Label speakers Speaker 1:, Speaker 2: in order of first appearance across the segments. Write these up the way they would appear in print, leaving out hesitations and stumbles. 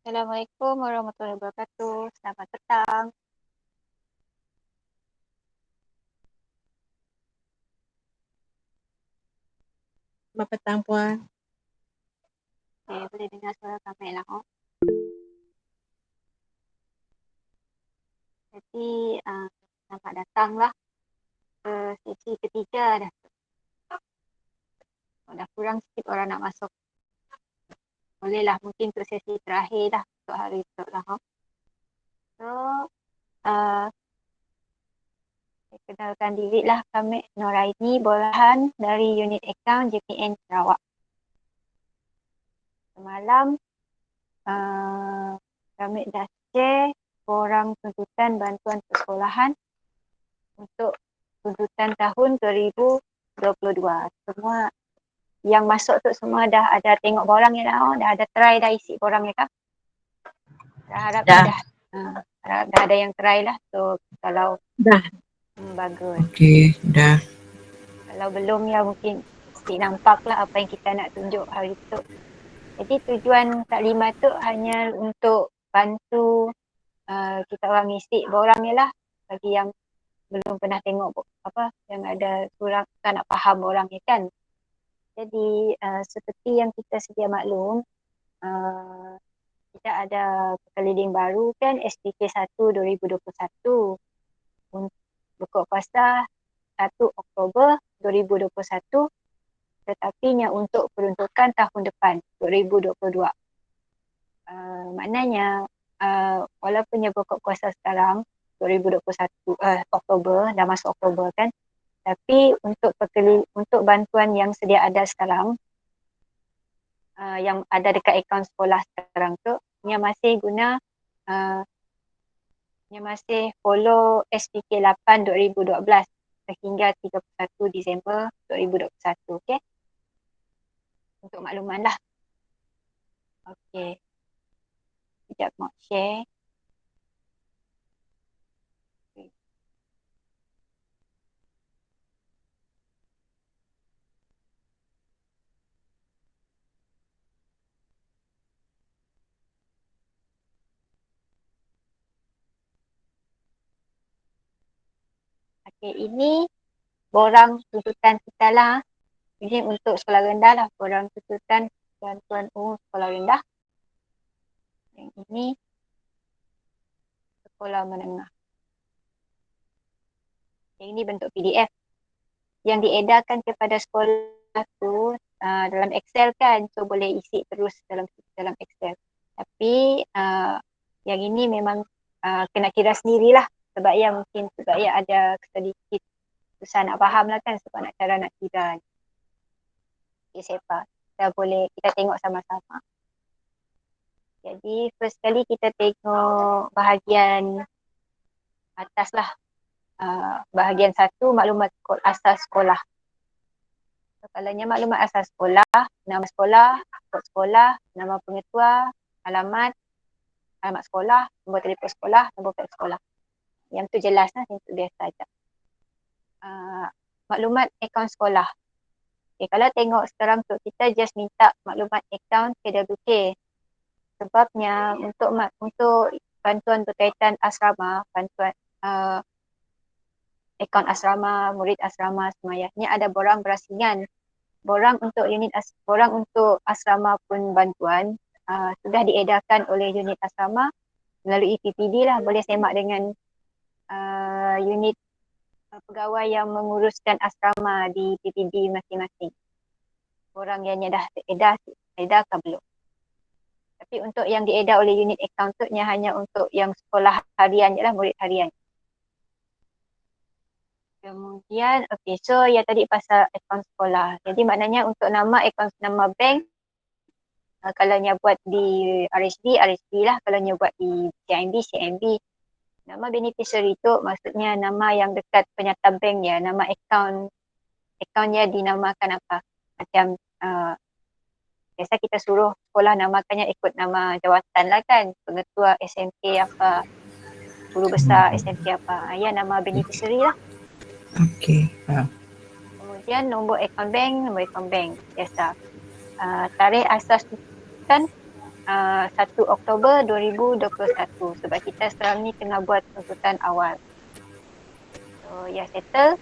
Speaker 1: Assalamualaikum warahmatullahi wabarakatuh. Selamat petang.
Speaker 2: Selamat petang, Puan.
Speaker 1: Okay, boleh dengar suara kami lah. Jadi, selamat datanglah ke sesi ketiga dah. Dah kurang sikit orang nak masuk. Bolehlah mungkin untuk sesi terakhir dah untuk hari esok lah. So, saya kenalkan diri lah, kami Noraini Bolahan dari unit akaun JPN Sarawak. Semalam, kami dah share borang tuntutan bantuan persekolahan untuk tuntutan tahun 2022. Semua yang masuk tu semua dah ada tengok borang ya dah, dah ada try dah isi borang ya kah? Harap dah. Harap dah ada yang try lah. So kalau
Speaker 2: dah
Speaker 1: bagus.
Speaker 2: Okey, dah.
Speaker 1: Kalau belum ya mungkin nampak lah apa yang kita nak tunjuk hari tu. Jadi tujuan taklimat tu hanya untuk bantu kita orang isi borang je lah, bagi yang belum pernah tengok apa yang ada kurang tak nak faham borang ni kan. Jadi seperti yang kita sedia maklum, kita ada keliling baru kan, SPK 1 2021 untuk buka puasa 1 Oktober 2021, tetapinya untuk peruntukan tahun depan 2022. Maknanya walaupun dia buka puasa sekarang 2021 Oktober, dah masuk Oktober kan, tapi untuk bantuan yang sedia ada sekarang, yang ada dekat akaun sekolah sekarang tu, dia masih guna dia masih follow SPK 8 2012 sehingga 31 Disember 2021. Okey, untuk makluman lah. Okey, sekejap nak share. Okey, ini borang tuntutan kita lah. Ini untuk sekolah rendah lah, borang tuntutan bantuan umum sekolah rendah. Yang ini sekolah menengah. Yang ini bentuk PDF yang diedarkan kepada sekolah tu dalam Excel kan, so boleh isi terus dalam Excel. Tapi yang ini memang kena kira sendirilah, sebab ya mungkin sebab ya ada sedikit susah nak faham lah kan, sebab nak cara nak kira. Okay, siapa? Kita tengok sama-sama. Jadi first kali kita tengok bahagian atas lah. Bahagian 1, maklumat asas sekolah. So, kalaunya maklumat asas sekolah, nama sekolah, kod sekolah, nama pengetua, alamat sekolah, nombor telefon sekolah, nombor fax sekolah. Yang tu jelas lah, yang tu biasa saja. Maklumat akaun sekolah. Kalau tengok sekarang tu kita just minta maklumat akaun KWK. Sebabnya untuk bantuan berkaitan asrama, bantuan akaun asrama, murid asrama semayahnya ada borang berasingan. Borang untuk asrama pun bantuan sudah diedarkan oleh unit asrama melalui PPD lah, boleh semak dengan unit pegawai yang menguruskan asrama di PPD masing-masing. Borang yang dah edar ke belum. Tapi untuk yang diedar oleh unit akaun tu hanya untuk yang sekolah harian je lah, murid harian. Kemudian, so yang tadi pasal akaun sekolah. Jadi maknanya untuk nama bank, kalau nya buat di RSB lah. Kalau nya buat di CIMB. Nama beneficiary tu maksudnya nama yang dekat penyata bank dia, nama akaunnya dinamakan apa. Macam biasa kita suruh sekolah namakannya ikut nama jawatan lah kan. Pengetua SMK apa, guru besar SMK apa. Ya, nama beneficiary lah.
Speaker 2: Okey.
Speaker 1: Kemudian nombor akaun bank biasa. Tarikh asas kan 1 Oktober 2021 sebab kita sekarang ni tengah buat tuntutan awal. So, settle.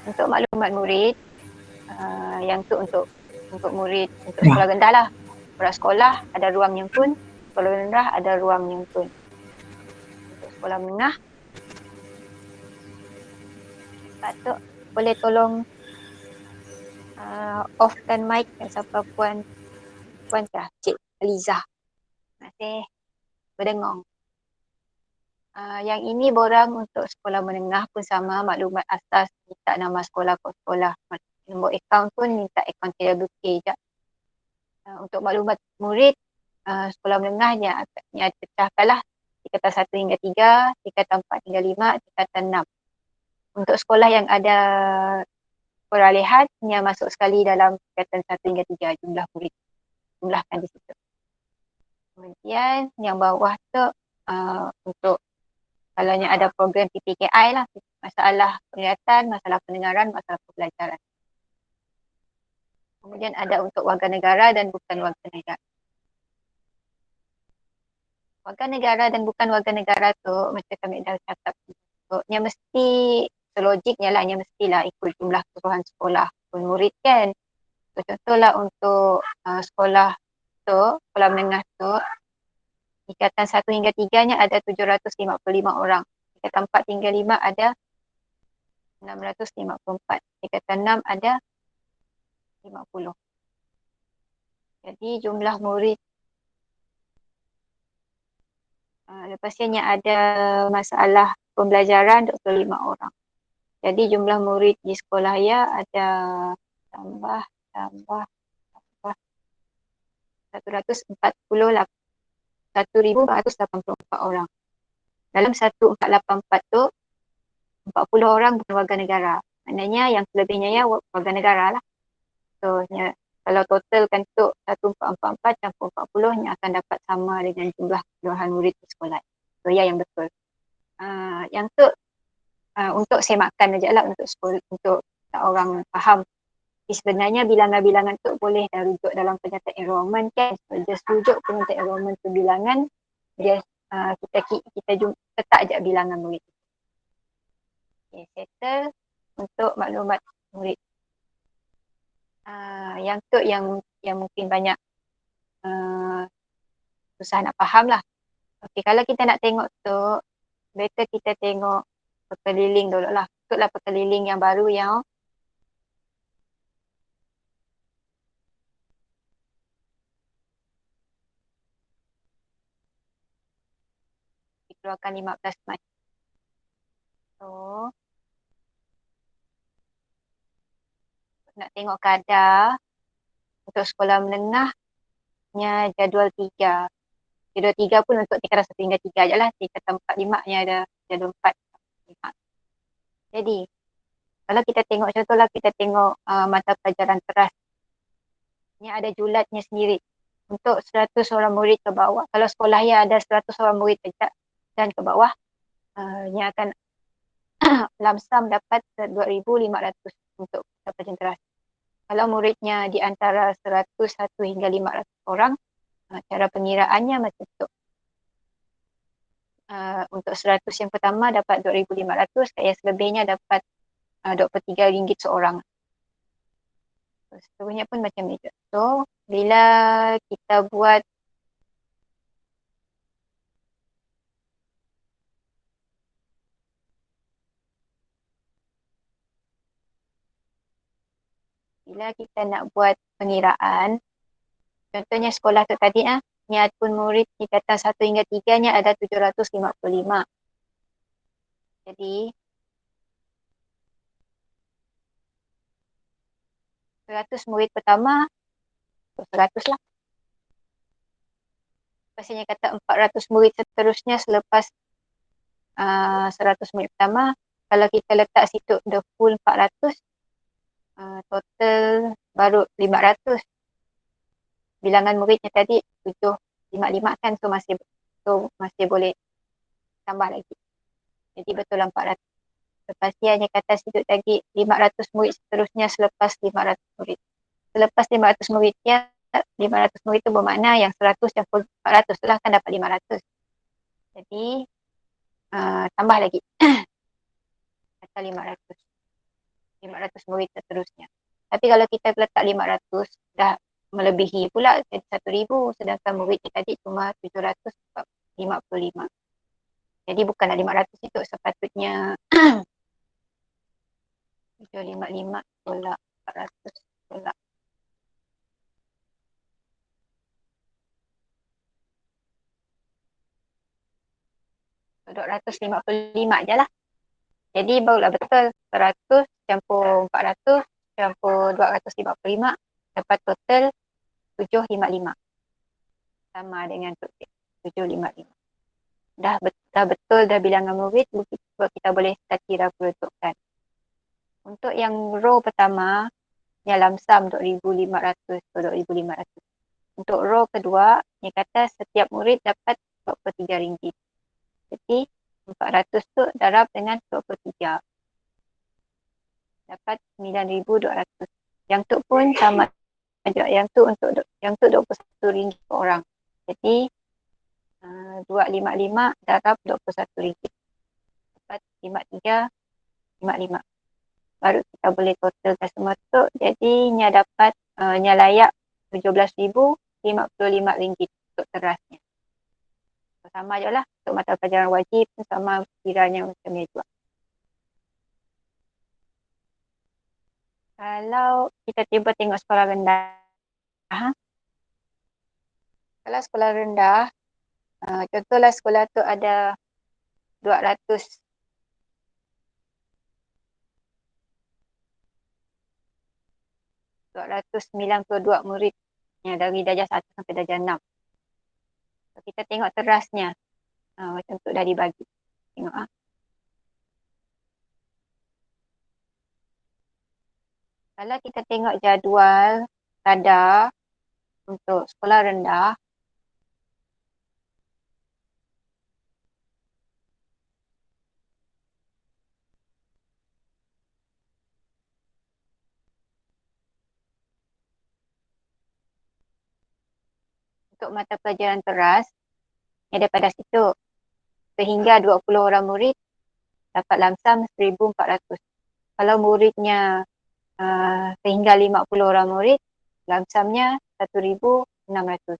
Speaker 1: Untuk maklumat murid, yang tu untuk murid, untuk sekolah rendah lah. Sekolah ada ruang nyuntun, sekolah rendah ada ruang nyuntun. Untuk sekolah menengah, Pak boleh tolong offkan mic siapa puan kah? Cik Liza. Terima kasih. Berdengong. Yang ini borang untuk sekolah menengah pun sama, maklumat asas, minta nama sekolah, kod sekolah. Nombor akaun pun minta akaun KWK je. Untuk maklumat murid, sekolah menengah ni ada pecahkan lah. Tingkatan 1 hingga 3, tingkatan 4 hingga 5, tingkatan 6. Untuk sekolah yang ada peralihan, yang masuk sekali dalam tingkatan 1 hingga 3 jumlah murid. Jumlahkan di situ. Kemudian yang bawah tu untuk kalau ada program PPKI lah, masalah penglihatan, masalah pendengaran, masalah pembelajaran. Kemudian ada untuk warga negara dan bukan warga negara. Warga negara dan bukan warga negara tu, macam kami dah cakap, yang mesti selogiknya lah, yang mestilah ikut jumlah keseluruhan sekolah pun murid kan. So, contohlah untuk sekolah menengah tu, tingkatan 1 hingga 3 nya ada 755 orang. Tingkatan 4 hingga 5 ada 654. Tingkatan 6 ada 50. Jadi jumlah murid lepasnya ada masalah pembelajaran 25 orang. Jadi jumlah murid di sekolah ya ada tambah 1,484 orang. Dalam 1,484 tu 40 orang bukan warga negara. Maknanya yang selebihnya ya warga negara lah. So, kalau totalkan tu 1,444 campur 40 yang akan dapat sama dengan jumlah keseluruhan murid di sekolah. So, ya yang betul. Yang tu untuk semakan aja lah untuk sekolah, untuk orang faham. Sebenarnya bilangan-bilangan tu boleh dah rujuk dalam penyata enrollment kan. So, just rujuk penyata enrollment tu bilangan, just kita letak je bilangan murid. Okay, settle untuk maklumat murid. Yang tu yang mungkin banyak susah nak faham lah. Okay, kalau kita nak tengok tu, better kita tengok perkeliling dulu lah. Ikutlah perkeliling yang baru yang dikeluarkan 15 Mac. So, nak tengok kadar untuk sekolah menengahnya jadual 3. Jadual 3 pun untuk tingkatan 1 hingga 3 je lah. Tingkatan 4, 5 nya ada jadual 4, 5. Jadi, kalau kita tengok contohlah kita tengok mata pelajaran teras. Ni ada julatnya sendiri. Untuk 100 orang murid ke bawah, kalau sekolah ya ada 100 orang murid dan ke bawah, yang akan lamsam dapat 2,500 untuk mata pelajaran teras. Kalau muridnya di antara 101 hingga 500 orang, cara pengiraannya macam tu. Untuk 100 yang pertama dapat 2,500, yang selebihnya dapat RM23 seorang. Seterusnya pun macam itu. So, bila kita buat nak buat pengiraan, contohnya sekolah tu tadi niatpun murid tingkatan 1 hingga 3 nya ada 755. Jadi 100 murid pertama 100 lah. Pastinya kata 400 murid seterusnya selepas 100 murid pertama. Kalau kita letak situ the full 400, total baru 500. Bilangan muridnya tadi 755 kan, so masih boleh tambah lagi. Jadi betul 400. Lepas dia hanya kata situ tadi 500 murid seterusnya selepas 500 murid. Selepas 500 muridnya, 500 murid itu bermakna yang 100 campur 400 lah kan dapat 500. Jadi tambah lagi kata 500. 500 murid seterusnya. Tapi kalau kita letak 500 dah melebihi pula jadi 1,000, sedangkan muridnya tadi cuma 755. Jadi bukanlah 500 itu, sepatutnya 755 tolak 400 tolak 255 je lah. Jadi barulah betul 100 campur 400 campur 255 dapat total 755. Sama dengan 755. Dah betul dah bilangan murid, kita boleh start kira peruntukan. Untuk yang row pertama, yang lamsam 2,500 atau 2,500. Untuk row kedua, dia kata setiap murid dapat RM23. Jadi 400 tu darab dengan 23. Dapat 9,200. Yang tu pun sama aja. Yang tu RM21 per orang. Jadi 255 darab RM21. Dapat 5355. Baru kita boleh totalkan semua tu. Jadi nya dapat nya layak RM17,055 untuk terasnya. Sama je lah. Untuk mata pelajaran wajib pun sama kiranya macam ni juga. Kalau kita tiba tengok sekolah rendah, kalau sekolah rendah, contohlah sekolah tu ada 200 292 murid yang dari darjah 1 sampai darjah 6. So, kita tengok terasnya. Macam tu dah dibagi. Tengok Kalau kita tengok jadual kadar untuk sekolah rendah, untuk mata pelajaran teras, yang daripada situ sehingga 20 orang murid dapat lamsam 1,400. Kalau muridnya sehingga 50 orang murid, lamsamnya 1,600.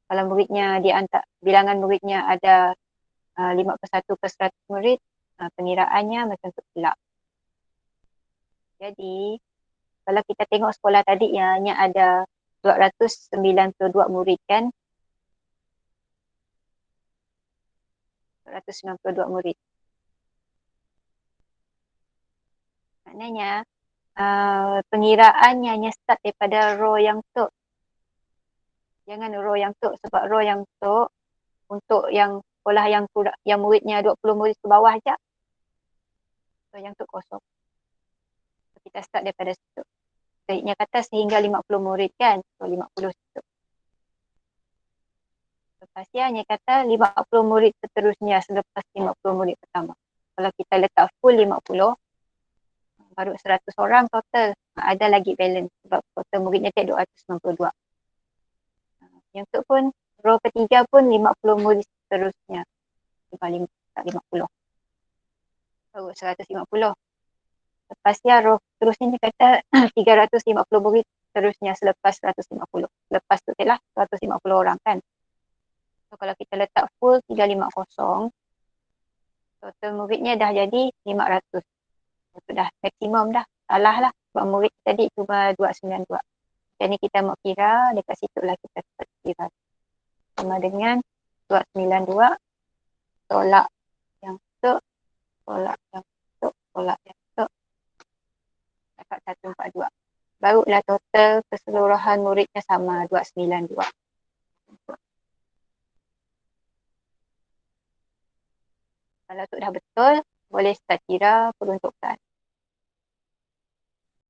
Speaker 1: Kalau muridnya bilangan muridnya ada 51 per 100 murid, pengiraannya macam tu pula. Jadi, kalau kita tengok sekolah tadi yang hanya ada 292 murid kan, 292 murid. Maknanya, pengiraannya hanya start daripada row yang tu. Jangan row yang tu, sebab row yang tu untuk yang sekolah yang muridnya 20 murid ke bawah je. So, yang tu kosong. So, kita start daripada situ. Sebaiknya kata sehingga 50 murid kan. So, 50 situ. Lepas dia hanya kata 50 murid seterusnya selepas 50 murid pertama. Kalau kita letak full 50, baru 100 orang total. Ada lagi balance sebab total muridnya tak 292. Yang tu pun row ketiga pun 50 murid seterusnya. Tak 50. Baru 150. Lepas dia row terusnya dia kata 350 murid seterusnya selepas 150. Lepas tu lah 150 orang kan. So kalau kita letak full 350, total muridnya dah jadi 500. Itu dah maksimum dah. Salah lah. Sebab murid tadi cuma 292. Jadi kita mau kira dekat situ lah kita kira. Sama dengan 292 tolak yang tu, tolak yang tu, tolak yang tu. Dapat 142. Barulah total keseluruhan muridnya sama 292. Kalau tu dah betul, boleh start kira peruntukan.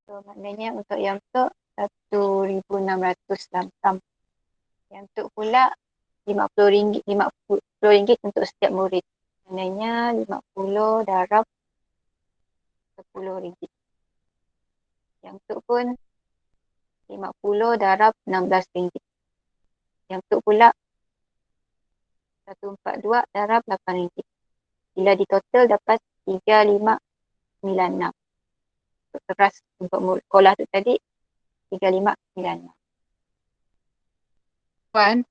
Speaker 1: So, maknanya untuk yang tu 1,600 lam-lam. Yang tu pula RM50, RM50 untuk setiap murid. Maknanya 50 darab RM10. Yang tu pun 50 darab RM16. Yang tu pula 142 darab RM8. Bila di total dapat 3596. Untuk keras untuk murid sekolah tu tadi 3596.
Speaker 2: Puan.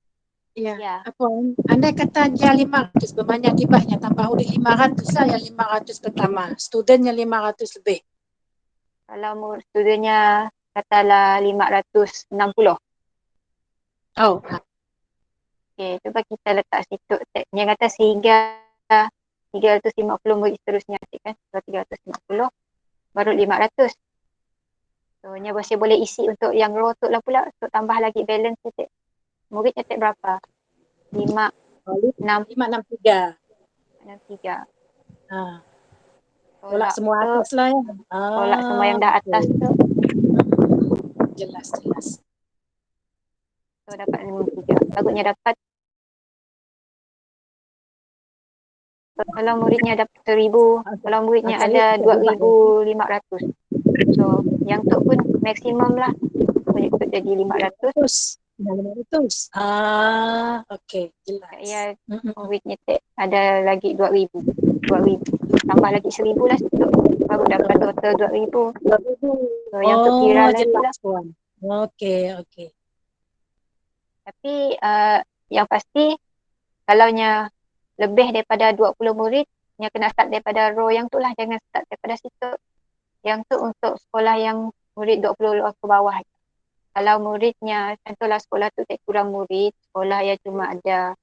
Speaker 2: Ya.
Speaker 1: Ya.
Speaker 2: Puan, andai kata dia 500, berbanyak hibahnya tambah murid 500 lah, yang 500 pertama. Studentnya 500 lebih.
Speaker 1: Kalau studentnya katalah 560.
Speaker 2: Oh.
Speaker 1: Okey, cuba kita letak situ. Dia kata sehingga 350 murid seterusnya kan. Kalau 350 baru 500. So, nya masih boleh isi untuk yang row tu lah pula. Untuk tambah lagi balance tu. Muridnya tak berapa? 5, 6,
Speaker 2: 563.
Speaker 1: 63.
Speaker 2: Ha. Tolak
Speaker 1: Tolak
Speaker 2: semua
Speaker 1: tu,
Speaker 2: atas lah ya.
Speaker 1: tolak semua yang dah
Speaker 2: Okay.
Speaker 1: atas tu.
Speaker 2: Jelas.
Speaker 1: So, dapat 53. Bagusnya dapat. Kalau muridnya dapat 1,000, kalau muridnya
Speaker 2: Saya
Speaker 1: ada
Speaker 2: ikut hibah ya.
Speaker 1: 2,500. So, yang tu pun maksimum lah. Untuk jadi 500.
Speaker 2: 500. Okay. Jelas.
Speaker 1: Ya, muridnya ada lagi 2,000. 2,000. Tambah lagi 1,000 lah situ. Baru dapat total 2,000. So, yang tu kira lagi lah.
Speaker 2: Jelas puan. Okay.
Speaker 1: Tapi yang pasti kalaunya lebih daripada 20 murid, yang kena start daripada row yang tu lah. Jangan start daripada situ. Yang tu untuk sekolah yang murid 20 orang ke bawah. Kalau muridnya, contohlah sekolah tu tak kurang murid, sekolah yang cuma ada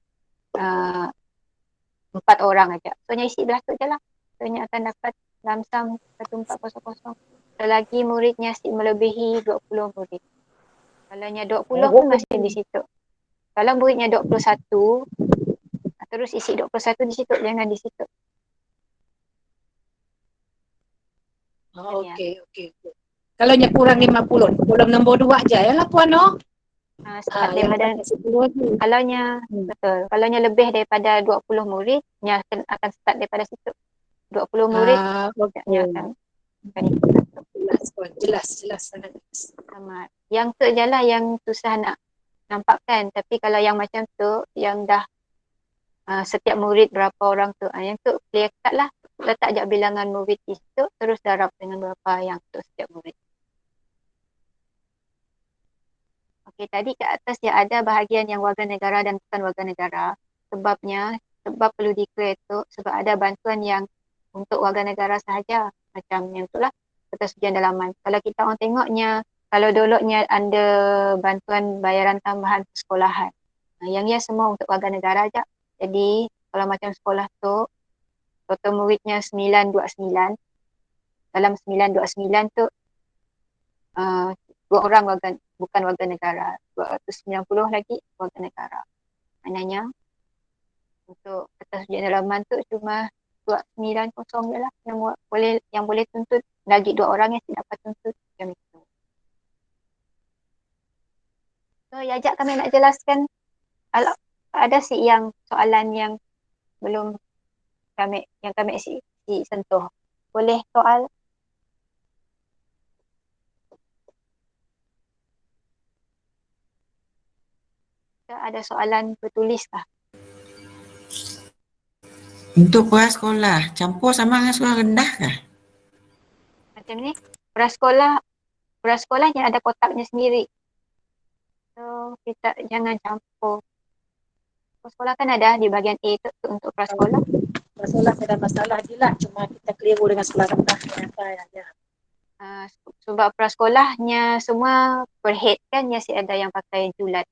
Speaker 1: 4 orang aja. So, nya isi belah tu je lah. So, nya akan dapat lamsam 1400. Selagi muridnya melebihi 20 murid. Kalau nya 20 pun masih di situ. Kalau muridnya 21, terus isi 21 di situ, jangan di situ.
Speaker 2: Okay. Kalau nya kurang 50, tolong nombor 2 aja ya lah puan no.
Speaker 1: Start
Speaker 2: Yang
Speaker 1: daripada kalau nya betul. Kalau nya lebih daripada 20 murid, nya akan start daripada situ. 20 murid, nya akan ikut satu.
Speaker 2: Jelas sangat.
Speaker 1: Sama. Yang tu je lah yang susah nak nampakkan. Tapi kalau yang macam tu, yang dah setiap murid berapa orang tu, yang tu clear cut lah. Letak je bilangan murid di situ, terus darab dengan berapa yang tu setiap murid. Okey, tadi kat atas dia ada bahagian yang warga negara dan bukan warga negara. Sebab perlu declare tu, sebab ada bantuan yang untuk warga negara sahaja. Macam yang tu lah, ketersediaan dalaman. Kalau kita orang tengoknya, kalau dulunya ada bantuan bayaran tambahan sekolahan. Yang semua untuk warga negara aja. Jadi, kalau macam sekolah tu, total muridnya 929. Dalam 929 tu, 2 orang bukan warga negara. 290 lagi warga negara. Maknanya, untuk ketersediaan dalaman tu cuma 290 je lah yang boleh tuntut. Lagi 2 orang yang tidak dapat tuntut. Macam itu. So, ajak kami nak jelaskan. Ada yang soalan yang belum kami sentuh. Boleh soal? ke ada soalan bertulis kah?
Speaker 3: Untuk prasekolah, campur sama dengan sekolah rendah kah?
Speaker 1: Macam ni, prasekolah, prasekolahnya ada kotaknya sendiri. So, kita jangan campur. Prasekolah kan ada di bahagian A tu untuk prasekolah.
Speaker 2: Masalah tidak masalah je lah. Cuma kita keliru dengan sekolah rendah. Ya.
Speaker 1: Sebab prasekolahnya semua per head kan ya si ada yang pakai julat.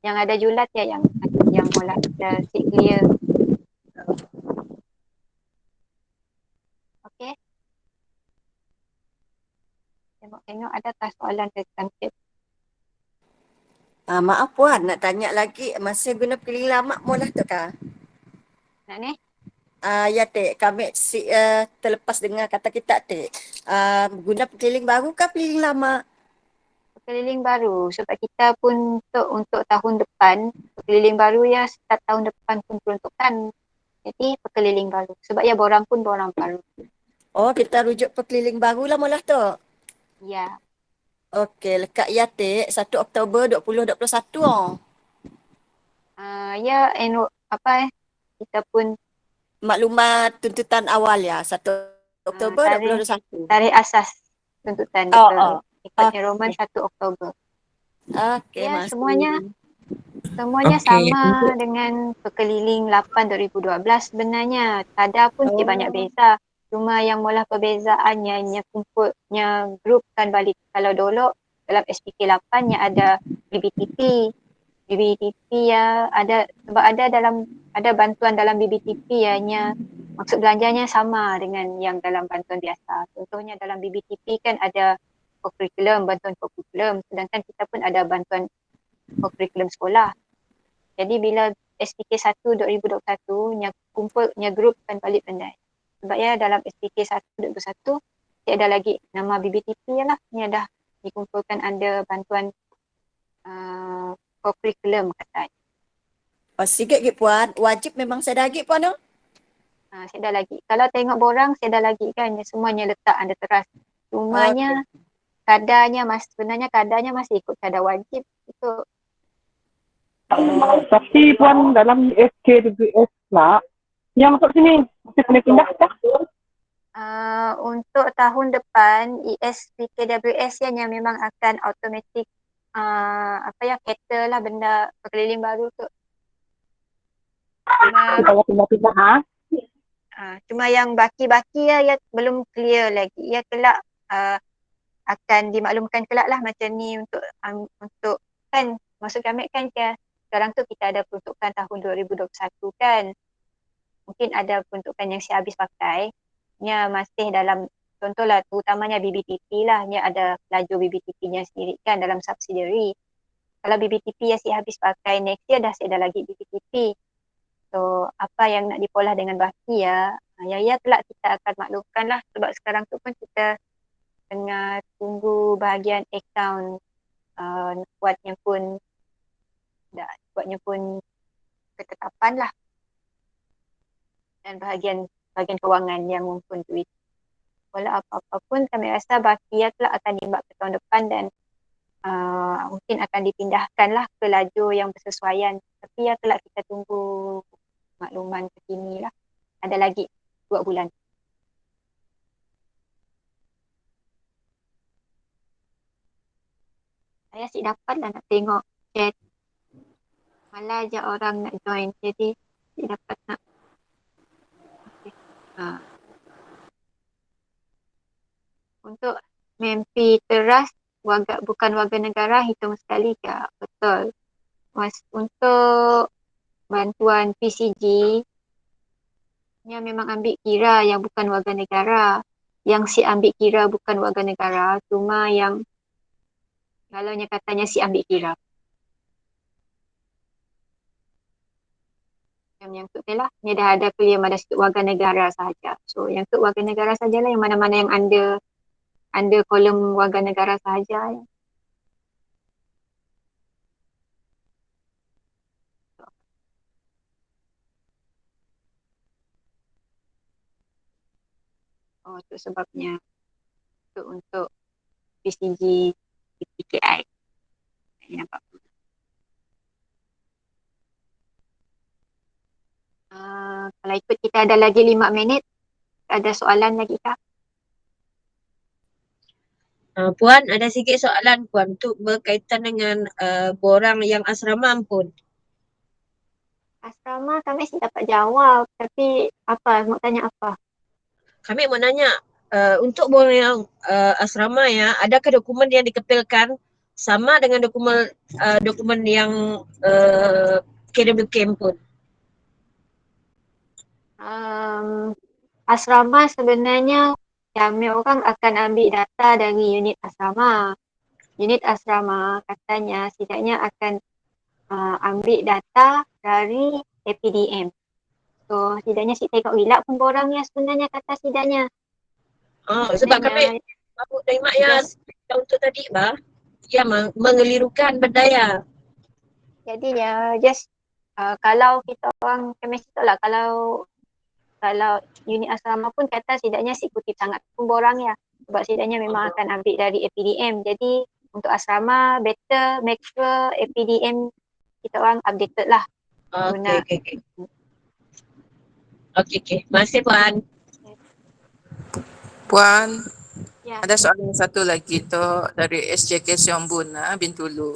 Speaker 1: Yang ada julat ya yang olah kita sit clear. Okey. Tengok-tengok adakah soalan tentang tip.
Speaker 4: Maaf Puan, nak tanya lagi masih guna pilih lama mula tu kah?
Speaker 1: Nak ni?
Speaker 4: Ya Tek, kami terlepas dengar kata kita Tek. Guna keliling baru kah keliling lama?
Speaker 1: Keliling baru sebab kita pun untuk tahun depan keliling baru ya start tahun depan pun peruntukan. Jadi perkeliling baru sebab ya borang pun borang baru.
Speaker 4: Oh, kita rujuk perkeliling baru lah mula tu.
Speaker 1: Ya.
Speaker 4: Okey, lekat ya Tek, 1 Oktober 2021 oh.
Speaker 1: Ya apa kita pun
Speaker 4: Maklumat tuntutan awal ya, 1 Oktober
Speaker 1: tarikh
Speaker 4: 2021.
Speaker 1: tarikh asas tuntutan
Speaker 4: Oh,
Speaker 1: betul.
Speaker 4: oh.
Speaker 1: Ikut enrollment
Speaker 4: Okey.
Speaker 1: 1 Oktober.
Speaker 4: Okey,
Speaker 1: Ya, semuanya
Speaker 4: masih.
Speaker 3: Okey,
Speaker 1: sama dengan perkeliling 8 2012 sebenarnya. Kadar pun sikit banyak
Speaker 4: Oh.
Speaker 1: beza. Cuma yang mula perbezaannya kumpulnya grup kan balik. Kalau dulu dalam SPK 8 yang ada BBTP. BBTP ya ada sebab ada bantuan dalam BBTP ya maksud belanjanya sama dengan yang dalam bantuan biasa. Contohnya dalam BBTP kan ada co-curriculum, bantuan co-curriculum. Sedangkan kita pun ada bantuan co-curriculum sekolah. Jadi bila SPK 1 2021 kumpulnya grup kan balik pandai. Sebab ya dalam SPK 1 2021 dia ada lagi nama BBTP lah. Ni dah dikumpulkan ada bantuan co-curriculum katanya.
Speaker 4: Oh, sikit lagi Puan. Wajib memang saya dah lagi Puan tu.
Speaker 1: Saya dah lagi. Kalau tengok borang saya dah lagi kan. Semuanya letak anda teras. Cumanya sebenarnya kadarnya masih ikut kadar wajib. Itu
Speaker 5: Tapi Puan dalam SKWS pula, yang masuk sini masih kena pindah tak?
Speaker 1: untuk tahun depan ESPKWS yang memang akan automatic cater lah benda perkeliling baru tu. Cuma yang baki-baki ya belum clear lagi. Ya kelak akan dimaklumkan kelak lah macam ni untuk kan maksud kami kan sekarang tu kita ada peruntukan tahun 2021 kan. Mungkin ada peruntukan yang saya habis pakai. Nya masih dalam contohlah terutamanya BBTP lah. Nya ada laju BBTP-nya sendiri kan dalam subsidiary. Kalau BBTP yang saya habis pakai next year saya dah lagi BBTP. So apa yang nak dipolah dengan baki ya kelak kita akan maklumkan lah sebab sekarang tu pun kita tengah tunggu bahagian akaun buatnya pun ketetapan lah dan bahagian kewangan yang mengumpul duit. Walau apa-apa pun kami rasa baki kelak akan diimbak ke tahun depan dan mungkin akan dipindahkan lah ke laju yang bersesuaian. Tapi ya kelak kita tunggu makluman terkini lah. Ada lagi 2 bulan. Saya asyik dapat lah nak tengok chat. Malah je orang nak join. Jadi asyik dapat nak. Okay. Untuk mimpi teras bukan warga negara hitung sekali tak? Betul. Untuk bantuan PCG yang memang ambil kira yang bukan warga negara. Yang si ambil kira bukan warga negara. Cuma yang kalaunya katanya si ambil kira. Yang tu lah. Ni dah ada clear ada sikit warga negara sahaja. So yang tu warga negara sajalah yang mana-mana yang under kolom warga negara sahaja. Oh, itu sebabnya itu untuk PCG PKI. Nampak. ikut kita ada lagi 5 minit. Ada soalan lagi kah?
Speaker 6: Puan, ada sikit soalan Puan untuk berkaitan dengan borang yang asrama pun.
Speaker 1: Asrama kami sih dapat jawab. Tapi apa? Mau tanya apa?
Speaker 6: Kami mau nanya, untuk borang yang asrama ya, adakah dokumen yang dikepilkan sama dengan dokumen yang KWK pun?
Speaker 1: Asrama sebenarnya kami orang akan ambil data dari unit asrama. Unit asrama katanya setidaknya akan ambil data dari APDM. So setidaknya si tengok hilap pun borangnya sebenarnya kata setidaknya.
Speaker 6: Sebab kami baru terima yang
Speaker 1: Yes.
Speaker 6: untuk tadi ya mengelirukan berdaya.
Speaker 1: Jadi ya just kalau kita orang chemist tu lah, kalau unit asrama pun kata setidaknya si kutip sangat pun borang ya. Sebab setidaknya memang akan ambil dari APDM. Jadi untuk asrama better make sure APDM kita orang updated lah. Guna.
Speaker 6: Okey. Okey. Masih Puan.
Speaker 7: Puan,
Speaker 1: Ya.
Speaker 7: ada soalan satu lagi tu dari SJK Siong Bun Bintulu.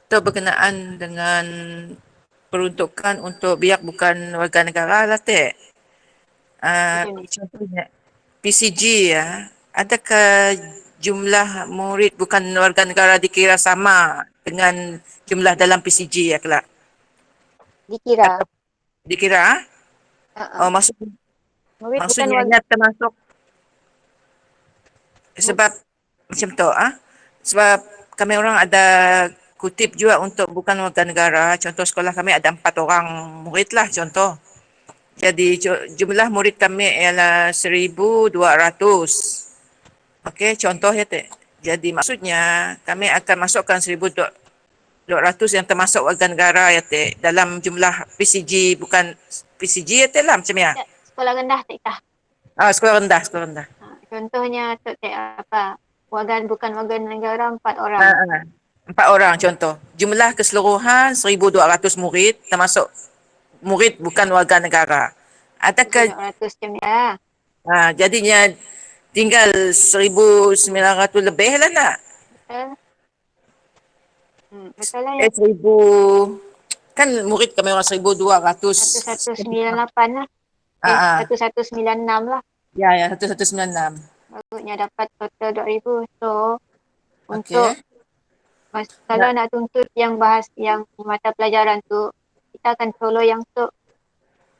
Speaker 7: Tu berkenaan dengan peruntukan untuk biak bukan warga negara lah Tek.
Speaker 1: Macam ni.
Speaker 7: Contohnya PCG ya. Adakah jumlah murid bukan warga negara dikira sama dengan jumlah dalam PCG ya kelak?
Speaker 1: Dikira.
Speaker 7: Atau dikira? Oh
Speaker 1: Murid bukan
Speaker 7: maksudnya
Speaker 1: warga.
Speaker 7: ia termasuk sebab macam tu sebab kami orang ada kutip juga untuk bukan warga negara. Contoh sekolah kami ada 4 orang murid lah contoh. Jadi jumlah murid kami ialah 1,200. Okey, contoh ya Tek. Jadi maksudnya kami akan masukkan 1,200 yang termasuk warga negara ya Tek dalam jumlah PCG bukan PCG ya Tek lah macam ya.
Speaker 1: Sekolah rendah tak kah?
Speaker 7: Sekolah rendah.
Speaker 1: Contohnya tu apa? Bukan warga negara 4 orang.
Speaker 7: 4 orang contoh. Jumlah keseluruhan 1,200 murid termasuk murid bukan warga negara. Adakah
Speaker 1: 1,200 macam ni lah.
Speaker 7: jadinya tinggal 1,900 lebih lah nak?
Speaker 1: Betul? Betul lah ya.
Speaker 7: 1,000 kan murid kami orang 1,200.
Speaker 1: 1198 lah. 1196 lah.
Speaker 7: Ya 1196.
Speaker 1: Bagusnya dapat total 2,000. So untuk
Speaker 7: Okey.
Speaker 1: kalau nak tuntut yang bahas yang mata pelajaran tu, kita akan follow yang tu.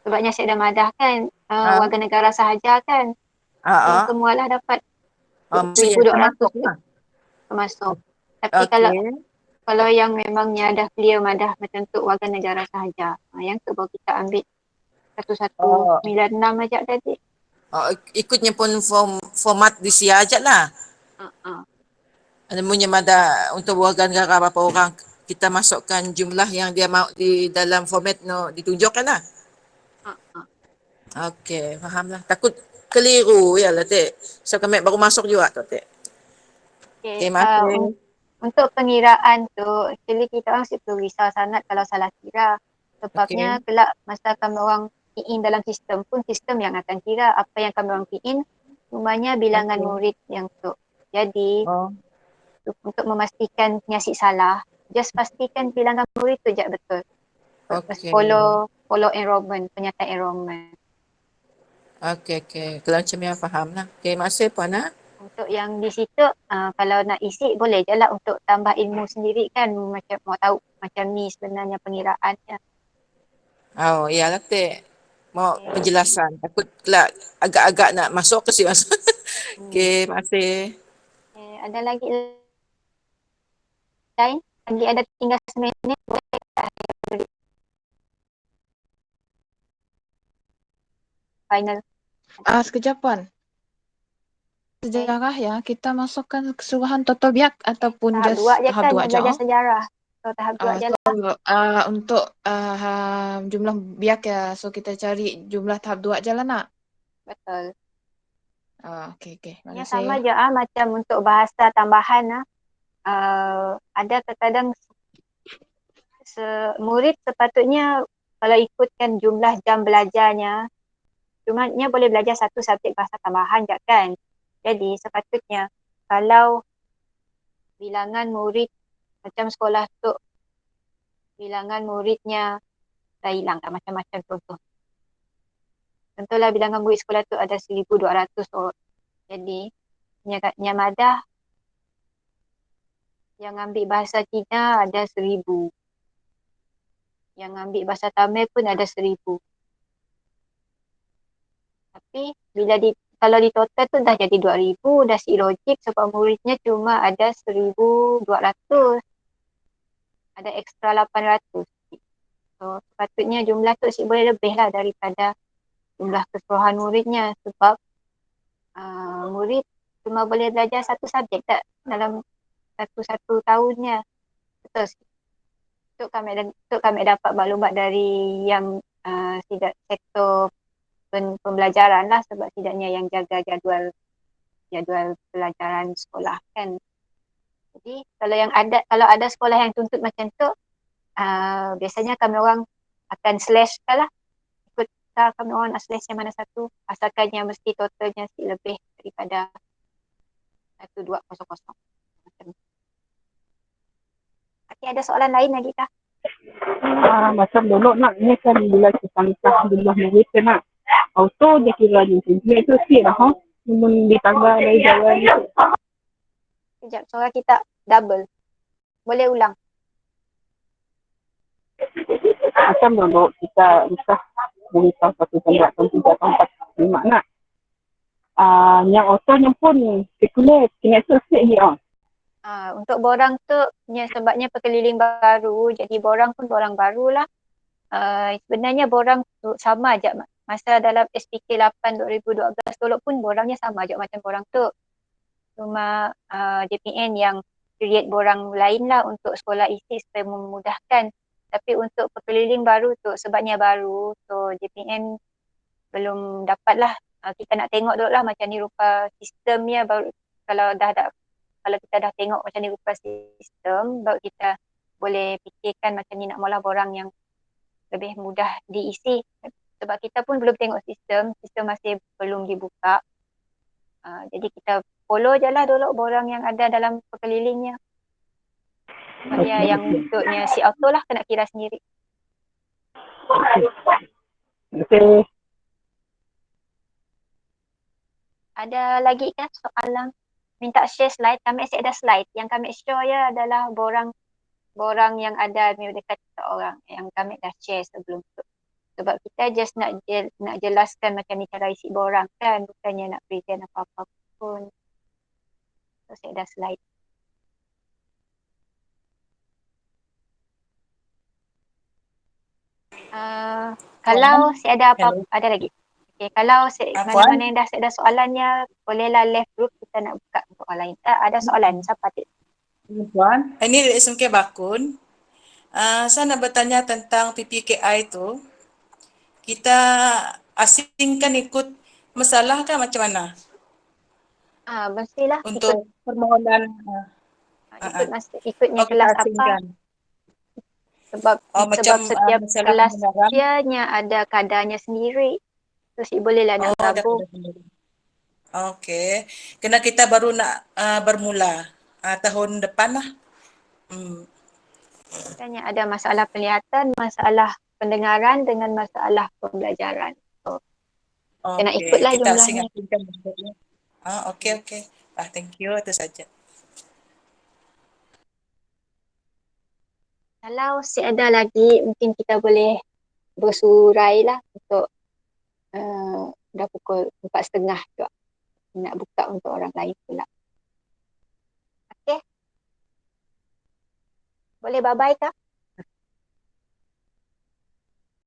Speaker 1: Sebabnya saya dah madah kan, warga negara sahaja kan. So semualah dapat
Speaker 7: Maksudnya
Speaker 1: 1,200
Speaker 7: termasuk lah.
Speaker 1: termasuk. Tapi kalau yang memangnya dah clear madah macam tu warga negara sahaja, yang tu baru kita ambil 1196 aja tadi.
Speaker 7: Ikutnya pun format DCA aja lah. Namanya ada untuk warga negara berapa orang kita masukkan jumlah yang dia mau di dalam format ditunjukkan lah. Okey, fahamlah. Takut keliru ya lah Tek. So kami baru masuk juga tu Tek.
Speaker 1: Okay,
Speaker 7: masih.
Speaker 1: untuk pengiraan tu, actually kita orang perlu risau sangat kalau salah kira. Sebabnya kelak masa kami orang key in dalam sistem pun sistem yang akan kira apa yang kami orang key in, cumanya bilangan murid yang tu. Jadi untuk memastikan nyasik salah, just pastikan bilangan murid tu je betul. Follow enrollment, penyataan enrollment.
Speaker 7: Okey. Kalau macam yang faham lah. Okey, masih Puan
Speaker 1: Untuk yang di situ, kalau nak isi boleh je lah untuk tambah ilmu sendiri kan. Macam mau tahu macam ni sebenarnya pengiraannya.
Speaker 7: Iyalah Tek. Mau penjelasan. Takut kelak agak-agak nak masuk ke sini. Okey, masih.
Speaker 1: Ada lagi lain? Lagi ada tinggal 9 minit. Final.
Speaker 2: Sekejap Puan. Sejarah ya, kita masukkan keseluruhan total biak ataupun
Speaker 1: tahap
Speaker 2: just
Speaker 1: 2 je
Speaker 2: tahap
Speaker 1: kan
Speaker 2: 2
Speaker 1: yang
Speaker 2: je?
Speaker 1: belajar sejarah. So tahap 2 je lah.
Speaker 2: Untuk jumlah biak ya, so kita cari jumlah tahap 2 je lah nak?
Speaker 1: Betul.
Speaker 2: Okey.
Speaker 1: Yang sama je macam untuk bahasa tambahan ada kadang murid sepatutnya kalau ikutkan jumlah jam belajarnya Cumanya boleh belajar satu subjek bahasa tambahan je kan. Jadi sepatutnya kalau bilangan murid macam sekolah tu bilangan muridnya dah hilang tak macam-macam contoh. Contohlah bilangan murid sekolah tu ada 1,200 orang. Jadi Nyamadah yang ambil bahasa Cina ada 1,000. Yang ambil bahasa Tamil pun ada 1,000. Tapi kalau di total tu dah jadi 2,000, dah si logik sebab muridnya cuma ada 1,200. Ada ekstra 800. So, sepatutnya jumlah tu si boleh lebih lah daripada jumlah keseluruhan muridnya sebab murid cuma boleh belajar satu subjek tak dalam satu tahunnya. Betul. Untuk kami dapat maklumat dari yang sektor pembelajaran lah sebab tidaknya yang jaga jadual pelajaran sekolah kan. Jadi kalau ada sekolah yang tuntut macam tu, biasanya kami orang akan slash lah. Ikut kami orang nak slash yang mana satu, asalkan yang mesti totalnya lebih daripada 1,200. Okay, ada soalan lain lagi kah?
Speaker 5: Macam dulu nak ni kan bila kita nikah jumlah murid kan nak auto dia kira ni dia tu sih lah namun ditambah dari jalan ni.
Speaker 1: Sekejap, suara kita double. Boleh ulang?
Speaker 5: Macam dulu kita nikah nikah 1 tahun 2 tahun 3 tahun 4 5 nak yang auto yang pun sekular kena tu sikit je
Speaker 1: Untuk borang tu sebabnya perkeliling baru, jadi borang pun borang barulah. Sebenarnya borang tu sama aja masa dalam SPK 8 2012 dulu pun borangnya sama aja macam borang tu. Cuma JPN yang create borang lain lah untuk sekolah isi supaya memudahkan. Tapi untuk perkeliling baru tu sebabnya baru, so JPN belum dapat lah. Kita nak tengok dulu lah macam ni rupa sistemnya baru kalau kita dah tengok macam ni rupa sistem, baru kita boleh fikirkan macam ni nak mula borang yang lebih mudah diisi. Sebab kita pun belum tengok sistem masih belum dibuka. Jadi kita follow je lah dulu borang yang ada dalam perkelilingnya. Sebabnya yang untuknya si auto lah kena kira sendiri.
Speaker 5: Okay.
Speaker 1: Ada lagi kan soalan? Minta share slide, kami asyik ada slide. Yang kami show ya adalah borang yang ada dekat orang yang kami dah share sebelum tu. Sebab kita just nak jelaskan macam ni cara isi borang kan, bukannya nak present apa-apa pun. So saya ada slide. Kalau saya ada apa-apa, ada lagi. Okay, kalau mana-mana yang dah ada soalannya, bolehlah left group kita nak buka untuk orang lain. Ada soalan, siapa tu?
Speaker 7: Puan, ini dari SMK Bakun. Saya nak bertanya tentang PPKI tu. Kita asingkan ikut masalah kan macam mana?
Speaker 1: Mestilah
Speaker 7: untuk permohonan
Speaker 1: ikutnya kelas apa. Sebab setiap kelas dianya ada kadarnya sendiri. Terus bolehlah nak gabung.
Speaker 7: Okey. Kena kita baru nak bermula tahun depan lah.
Speaker 1: Katanya ada masalah penglihatan, masalah pendengaran dengan masalah pembelajaran. So, kena ikutlah
Speaker 7: kita
Speaker 1: jumlahnya.
Speaker 7: Okey. Thank you, itu saja.
Speaker 1: Kalau ada lagi, mungkin kita boleh bersurai lah untuk dah pukul 4:30 juga. Nak buka untuk orang lain pula. Okey. Boleh bye-bye kah?